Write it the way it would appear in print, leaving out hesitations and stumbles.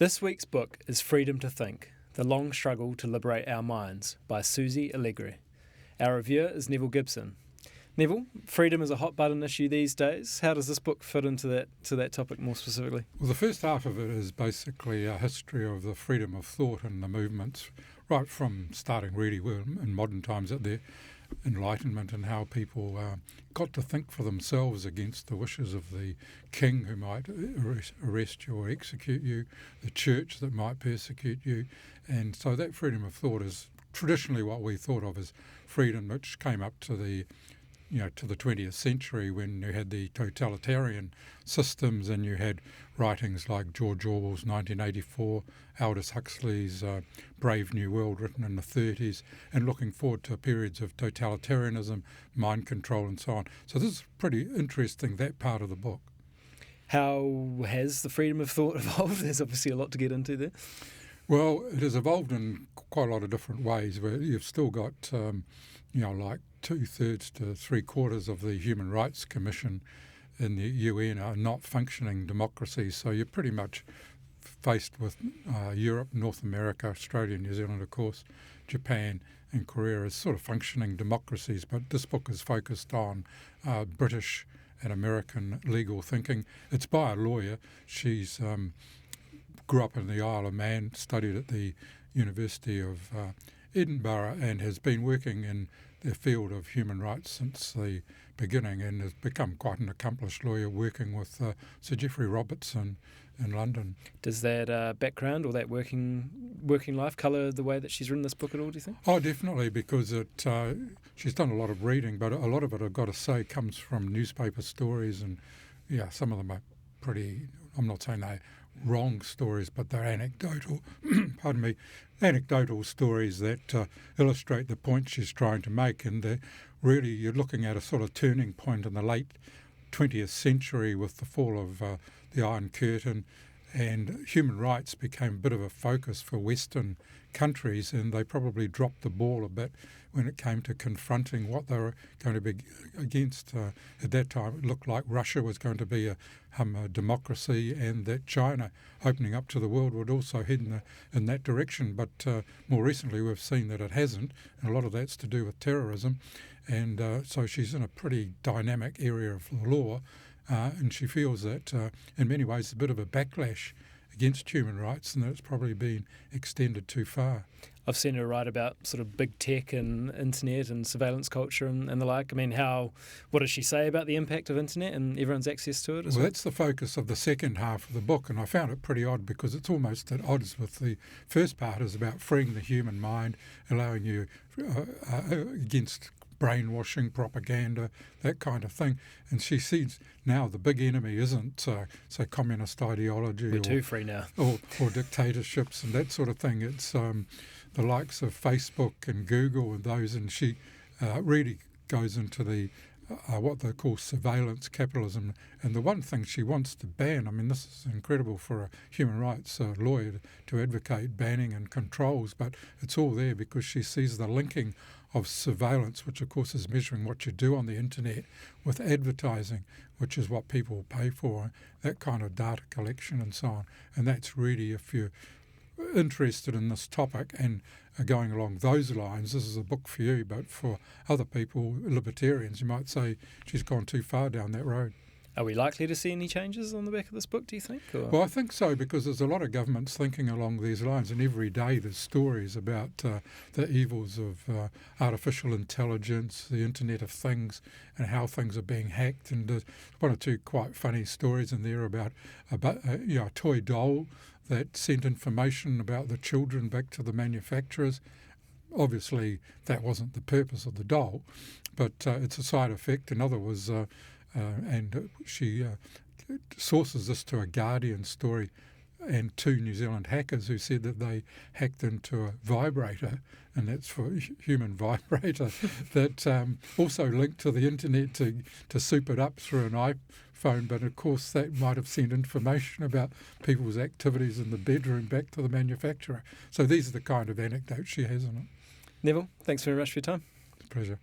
This week's book is Freedom to Think, The Long Struggle to Liberate Our Minds by Susie Allegri. Our reviewer is Neville Gibson. Neville, freedom is a hot button issue these days. How does this book fit into that topic more specifically? Well, the first half of it is basically a history of the freedom of thought and the movements, right from starting really in modern times at the Enlightenment and how people got to think for themselves against the wishes of the king who might arrest you or execute you, the church that might persecute you. And so that freedom of thought is traditionally what we thought of as freedom, which came up to the 20th century when you had the totalitarian systems and you had writings like George Orwell's 1984, Aldous Huxley's Brave New World written in the 30s, and looking forward to periods of totalitarianism, mind control and so on. So this is pretty interesting, that part of the book. How has the freedom of thought evolved? There's obviously a lot to get into there. Well, it has evolved in quite a lot of different ways where you've still got, like 2/3 to 3/4 of the Human Rights Commission in the UN are not functioning democracies. So you're pretty much faced with Europe, North America, Australia, New Zealand, of course, Japan and Korea as sort of functioning democracies. But this book is focused on British and American legal thinking. It's by a lawyer. She's grew up in the Isle of Man, studied at the University of Edinburgh and has been working in the field of human rights since the beginning and has become quite an accomplished lawyer working with Sir Geoffrey Robertson in London. Does that background or that working life colour the way that she's written this book at all, do you think? Oh, definitely, because she's done a lot of reading, but a lot of it, I've got to say, comes from newspaper stories and, some of them are pretty, I'm not saying they're wrong stories, but they're anecdotal, anecdotal stories that illustrate the point she's trying to make. And really you're looking at a sort of turning point in the late 20th century with the fall of the Iron Curtain, and human rights became a bit of a focus for Western countries, and they probably dropped the ball a bit when it came to confronting what they were going to be against. At that time, it looked like Russia was going to be a democracy, and that China, opening up to the world, would also head in that direction. But more recently, we've seen that it hasn't, and a lot of that's to do with terrorism. And so she's in a pretty dynamic area of the law, and she feels that in many ways it's a bit of a backlash against human rights and that it's probably been extended too far. I've seen her write about sort of big tech and internet and surveillance culture and the like. I mean, what does she say about the impact of internet and everyone's access to it as well? That's the focus of the second half of the book, and I found it pretty odd because it's almost at odds with the first part. Is about freeing the human mind, allowing you against brainwashing, propaganda, that kind of thing. And she sees now the big enemy isn't, say, communist ideology. We're too free now. Or dictatorships and that sort of thing. It's the likes of Facebook and Google and those, and she really goes into the what they call surveillance capitalism. And the one thing she wants to ban, I mean, this is incredible for a human rights lawyer to advocate banning and controls, but it's all there because she sees the linking of surveillance, which of course is measuring what you do on the internet, with advertising, which is what people pay for, that kind of data collection and so on. And that's really, if you're interested in this topic and are going along those lines, this is a book for you. But for other people, libertarians, you might say she's gone too far down that road. Are we likely to see any changes on the back of this book, do you think? Or? Well, I think so, because there's a lot of governments thinking along these lines, and every day there's stories about the evils of artificial intelligence, the Internet of Things, and how things are being hacked. And there's one or two quite funny stories in there about a toy doll that sent information about the children back to the manufacturers. Obviously, that wasn't the purpose of the doll, but it's a side effect. Another was... she sources this to a Guardian story and two New Zealand hackers who said that they hacked into a vibrator, and that's for human vibrator, that also linked to the internet to soup it up through an iPhone. But of course that might have sent information about people's activities in the bedroom back to the manufacturer. So these are the kind of anecdotes she has in it. Neville, thanks very much for your time. It's a pleasure.